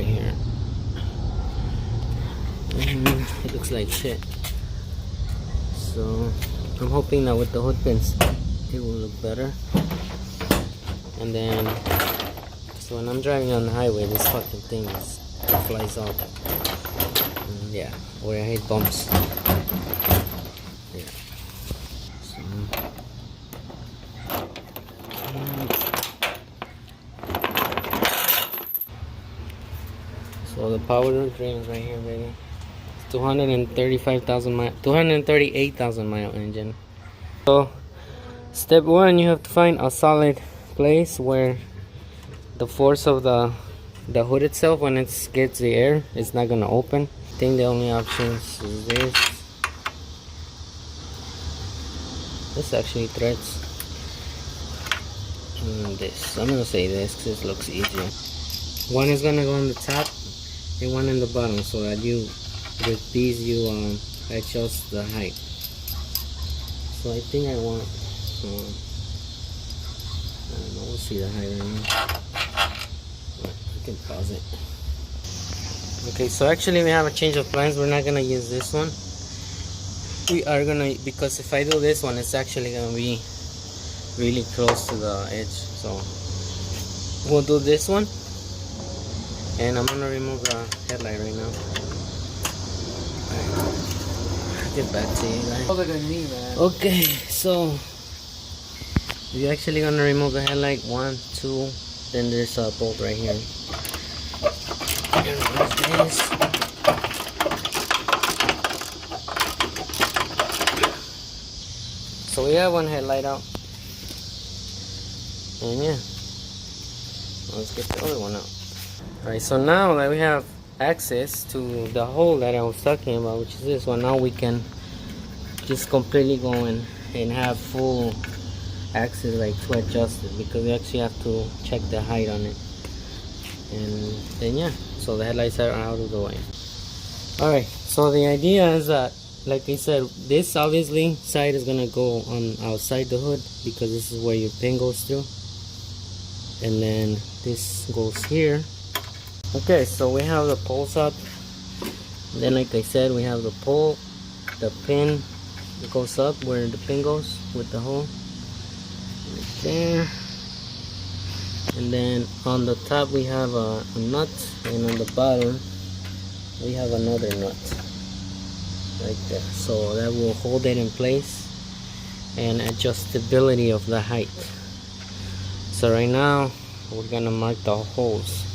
right here. It looks like shit. So I'm hoping that with the hood pins it will look better. And then so when I'm driving on the highway, this fucking thing flies off. And yeah, where I hate bumps. Yeah. So the power drain is right here, baby. 235,000 mile, 238,000 mile engine. So step one, you have to find a solid place where the force of the hood itself, when it gets the air, it's not gonna open. I think the only options is this. This actually threads. And this. I'm gonna say this because it looks easier. One is gonna go on the top and one in the bottom, so that you, with these, you adjust the height. So I think I want, I don't know, we'll see the height right now. But we can pause it. Okay, so actually we have a change of plans. We're not gonna use this one. We are gonna, because if I do this one, it's actually gonna be really close to the edge. So we'll do this one. And I'm gonna remove the headlight right now. I'll get back to you guys. Okay, so we're actually gonna remove the headlight. 1, 2, then there's a bolt right here. And remove this. So we have one headlight out. And yeah, let's get the other one out. Alright, so now that we have access to the hole that I was talking about, which is this one, now we can just completely go in and have full access, like to adjust it, because we actually have to check the height on it. And then yeah, so the headlights are out of the way. Alright, so the idea is that, like I said, this obviously side is gonna go on outside the hood, because this is where your pin goes through. And then this goes here. Okay, so we have the poles up. And then like I said, we have the pole, the pin that goes up where the pin goes with the hole. Right there. And then on the top we have a nut, and on the bottom we have another nut. Right there. So that will hold it in place and adjustability of the height. So right now we're gonna mark the holes.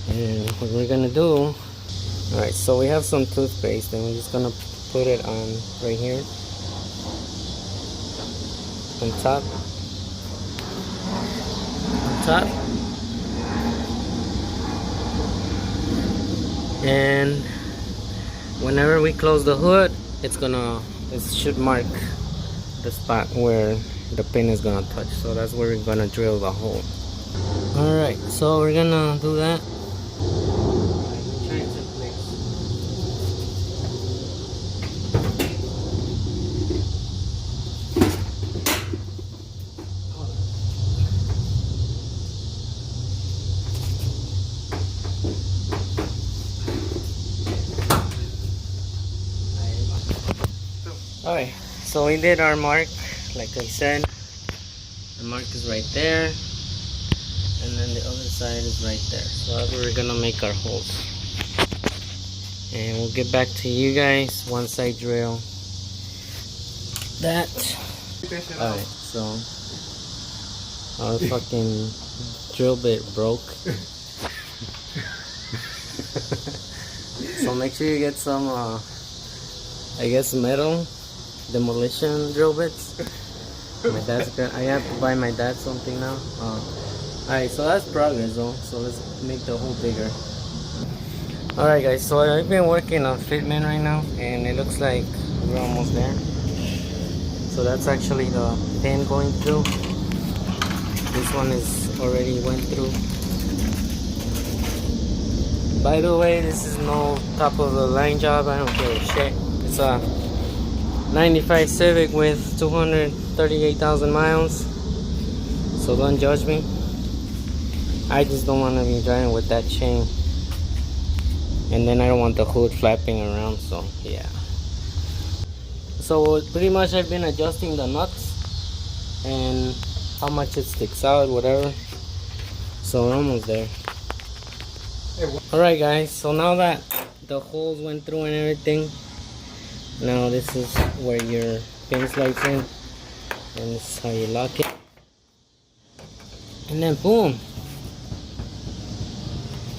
And what we're gonna do, alright, so we have some toothpaste and we're just gonna put it on right here on top, and whenever we close the hood, it should mark the spot where the pin is gonna touch. So that's where we're gonna drill the hole. Alright, so we're gonna do that. Alright, so we did our mark, like I said. The mark is right there, and then the other side is right there. So that's where we're gonna make our holes. And we'll get back to you guys once I drill that. Alright, so our fucking drill bit broke. So make sure you get some I guess metal demolition drill bits. My dad's I have to buy my dad something now. Alright, so that's progress though. So let's make the hole bigger. Alright guys, so I've been working on fitment right now, and it looks like we're almost there. So that's actually the pin going through. This one is already went through. By the way, this is no top of the line job. I don't give a shit. It's a 95 Civic with 238,000 miles. So don't judge me. I just don't want to be driving with that chain and then I don't want the hood flapping around, so yeah. So pretty much I've been adjusting the nuts and how much it sticks out, whatever. So we're almost there. Alright guys, so now that the holes went through and everything, now this is where your pin slides in, and this is how you lock it, and then boom.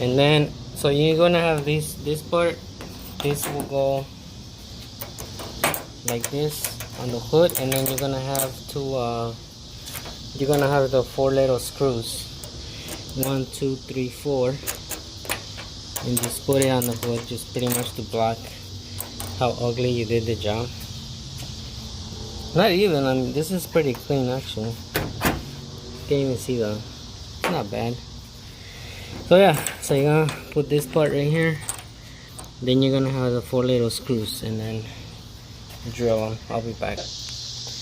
And then so you're gonna have this part, this will go like this on the hood, and then you're gonna have the 4 little screws, 1 2 3 4, and just put it on the hood, just pretty much to block how ugly you did the job. Not even, I mean, this is pretty clean actually. Can't even see it's not bad. So yeah, so you're gonna put this part right here, then you're gonna have the 4 little screws, and then drill them. I'll be back.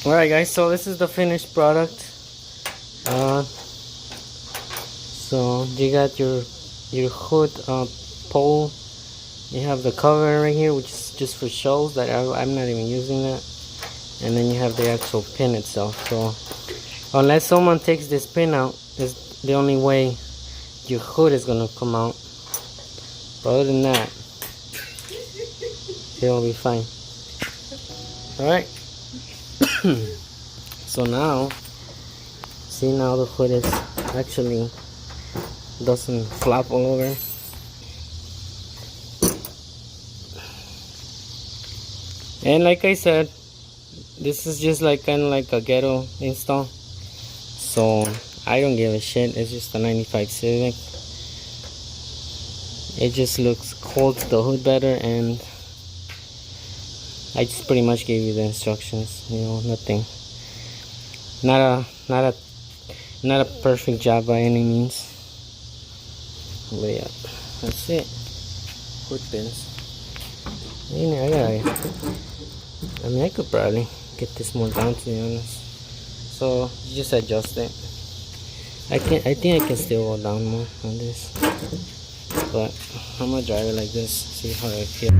Alright guys, so this is the finished product. So you got your hood pole. You have the cover right here, which is just for shows that I'm not even using that, and then you have the actual pin itself. So unless someone takes this pin out, is the only way your hood is gonna come out. But other than that, it'll be fine. Alright. So now, see, now the hood is actually doesn't flop all over. And like I said, this is just like kind of like a ghetto install, so I don't give a shit. It's just a 95 Civic. It just holds the hood better, and I just pretty much gave you the instructions. You know, nothing. Not a perfect job by any means. But yeah, that's it. Hood pins. I mean, I could probably get this more down, to be honest. So you just adjust it. I think I can still go down more on this, but I'm gonna drive it like this, see how I feel.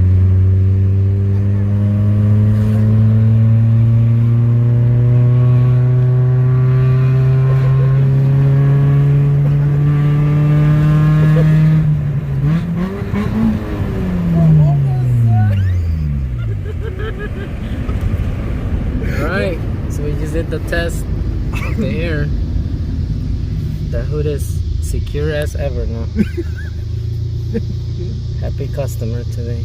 Alright, so we just did the test of the air. The hood is secure as ever now. Happy customer today.